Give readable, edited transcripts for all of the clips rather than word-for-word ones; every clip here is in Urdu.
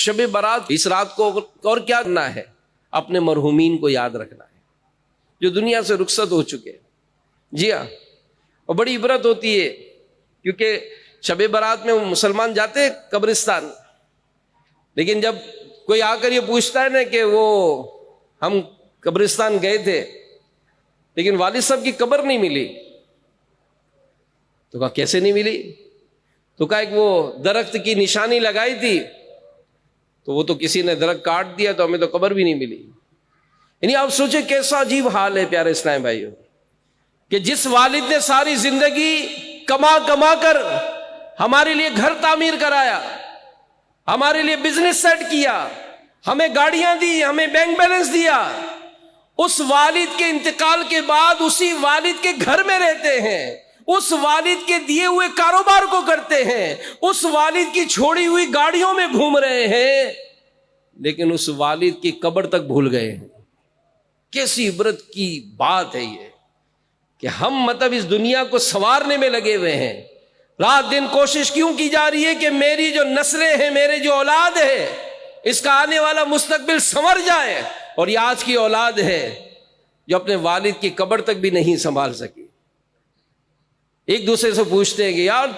شب برات اس رات کو اور کیا کرنا ہے؟ اپنے مرحومین کو یاد رکھنا ہے جو دنیا سے رخصت ہو چکے. جی ہاں، اور بڑی عبرت ہوتی ہے کیونکہ شب برات میں مسلمان جاتے ہیں قبرستان، لیکن جب کوئی آ کر یہ پوچھتا ہے نا کہ وہ ہم قبرستان گئے تھے لیکن والد صاحب کی قبر نہیں ملی، تو کہا کیسے نہیں ملی؟ تو کہا ایک وہ درخت کی نشانی لگائی تھی تو وہ تو کسی نے درخت کاٹ دیا تو ہمیں تو قبر بھی نہیں ملی. یعنی آپ سوچیں کیسا عجیب حال ہے پیارے اسلام بھائیوں، کہ جس والد نے ساری زندگی کما کما کر ہمارے لیے گھر تعمیر کرایا، ہمارے لیے بزنس سیٹ کیا، ہمیں گاڑیاں دی، ہمیں بینک بیلنس دیا، اس والد کے انتقال کے بعد اسی والد کے گھر میں رہتے ہیں، اس والد کے دیے ہوئے کاروبار کو کرتے ہیں، اس والد کی چھوڑی ہوئی گاڑیوں میں گھوم رہے ہیں، لیکن اس والد کی قبر تک بھول گئے ہیں. کیسی عبرت کی بات ہے یہ کہ ہم مطلب اس دنیا کو سنوارنے میں لگے ہوئے ہیں. رات دن کوشش کیوں کی جا رہی ہے کہ میری جو نسلیں ہیں، میرے جو اولاد ہے، اس کا آنے والا مستقبل سنور جائے. اور یہ آج کی اولاد ہے جو اپنے والد کی قبر تک بھی نہیں سنبھال سکی. ایک دوسرے سے پوچھتے ہیں کہ یار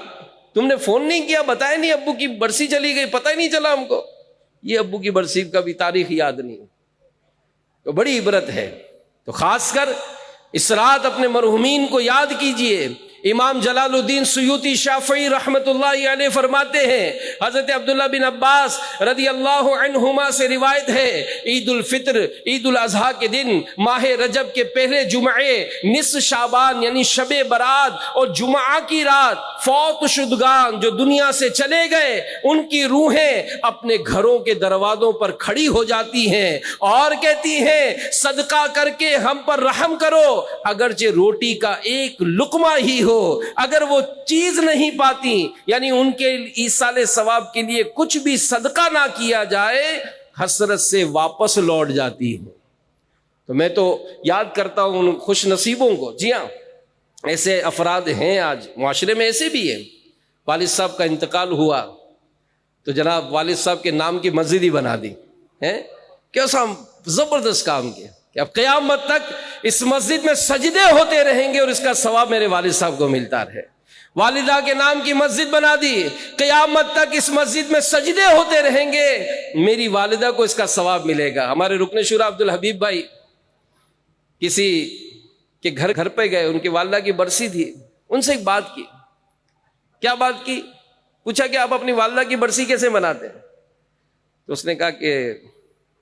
تم نے فون نہیں کیا، بتایا نہیں، ابو کی برسی چلی گئی، پتہ ہی نہیں چلا ہم کو. یہ ابو کی برسی کا بھی تاریخ یاد نہیں. تو بڑی عبرت ہے. تو خاص کر اس رات اپنے مرحومین کو یاد کیجئے. امام جلال الدین سیوطی شافعی رحمت اللہ علیہ فرماتے ہیں، حضرت عبداللہ بن عباس رضی اللہ عنہما سے روایت ہے، عید الفطر عید الاضحیٰ کے دن ماہ رجب کے پہلے جمعے نصف شعبان یعنی شب برات اور جمعہ کی رات فوت شدگان جو دنیا سے چلے گئے ان کی روحیں اپنے گھروں کے دروازوں پر کھڑی ہو جاتی ہیں اور کہتی ہیں صدقہ کر کے ہم پر رحم کرو. اگرچہ روٹی کا ایک لقمہ ہی ہو، اگر وہ چیز نہیں پاتی، یعنی ان کے ایصال ثواب کے لیے کچھ بھی صدقہ نہ کیا جائے، حسرت سے واپس لوٹ جاتی ہے. تو میں تو یاد کرتا ہوں ان خوش نصیبوں کو. جی ہاں، ایسے افراد ہیں آج معاشرے میں، ایسے بھی ہیں. والد صاحب کا انتقال ہوا تو جناب والد صاحب کے نام کی مسجد ہی بنا دی ہے. کیسا زبردست کام کیا کہ اب قیامت تک اس مسجد میں سجدے ہوتے رہیں گے اور اس کا ثواب میرے والد صاحب کو ملتا رہے. والدہ کے نام کی مسجد بنا دی، قیامت تک اس مسجد میں سجدے ہوتے رہیں گے، میری والدہ کو اس کا ثواب ملے گا. ہمارے رکن شورا عبدالحبیب بھائی کسی کے گھر پہ گئے، ان کی والدہ کی برسی تھی. ان سے ایک بات کی. کیا بات کی؟ پوچھا کہ آپ اپنی والدہ کی برسی کیسے مناتے ہیں؟ تو اس نے کہا کہ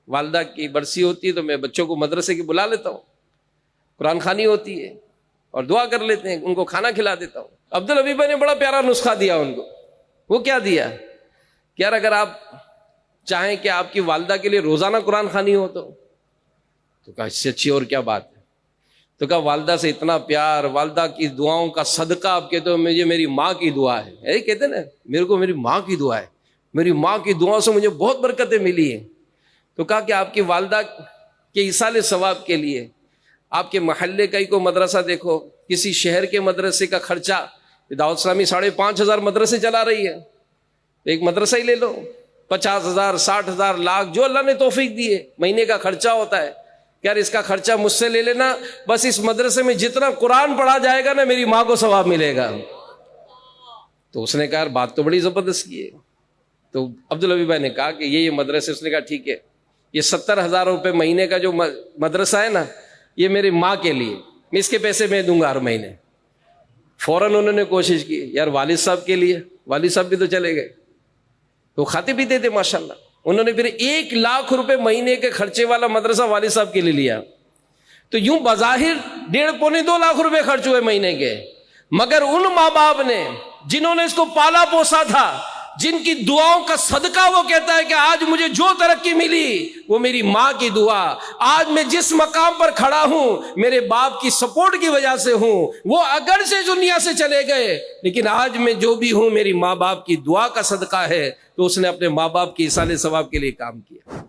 والدہ کی برسی ہوتی ہے تو میں بچوں کو مدرسے کی بلا لیتا ہوں، قرآن خوانی ہوتی ہے اور دعا کر لیتے ہیں، ان کو کھانا کھلا دیتا ہوں. عبدالحبیب نے بڑا پیارا نسخہ دیا ان کو. وہ کیا دیا کہ یار اگر آپ چاہیں کہ آپ کی والدہ کے لیے روزانہ قرآن خوانی ہو تو کہا اس سے اچھی اور کیا بات ہے. تو کہا والدہ سے اتنا پیار، والدہ کی دعاؤں کا صدقہ آپ کہتے ہو مجھے میری ماں کی دعا ہے. کہتے نا میرے کو میری ماں کی دعا ہے، میری ماں کی دعاؤں سے مجھے بہت برکتیں ملی ہیں. تو کہا کہ آپ کی والدہ کے ایصال ثواب کے لیے آپ کے محلے کا ہی کوئی مدرسہ دیکھو، کسی شہر کے مدرسے کا خرچہ، دعوت اسلامی 5,500 مدرسے چلا رہی ہے، ایک مدرسہ ہی لے لو، 50,000 60,000 لاکھ جو اللہ نے توفیق دی ہے مہینے کا خرچہ ہوتا ہے. یار اس کا خرچہ مجھ سے لے لینا، بس اس مدرسے میں جتنا قرآن پڑھا جائے گا نا میری ماں کو ثواب ملے گا. تو اس نے کہا یار بات تو بڑی زبردست کی ہے. تو عبدالحبیب بھائی نے کہا کہ یہ مدرسے، اس نے کہا ٹھیک ہے یہ 70,000 روپے مہینے کا جو مدرسہ ہے نا یہ میری ماں کے لیے، اس کے پیسے میں دوں گا ہر مہینے. فوراً انہوں نے کوشش کی یار والد صاحب کے لیے، والد صاحب بھی تو چلے گئے تو کھاتے پیتے تھے ماشاءاللہ. انہوں نے پھر 1,00,000 روپے مہینے کے خرچے والا مدرسہ والد صاحب کے لیے لیا. تو یوں بظاہر 1.5-2 لاکھ روپے خرچ ہوئے مہینے کے، مگر ان ماں باپ نے جنہوں نے اس کو پالا پوسا تھا، جن کی دعاؤں کا صدقہ، وہ کہتا ہے کہ آج مجھے جو ترقی ملی وہ میری ماں کی دعا، آج میں جس مقام پر کھڑا ہوں میرے باپ کی سپورٹ کی وجہ سے ہوں. وہ اگر سے دنیا سے چلے گئے لیکن آج میں جو بھی ہوں میری ماں باپ کی دعا کا صدقہ ہے. تو اس نے اپنے ماں باپ کی ایصال ثواب کے لیے کام کیا.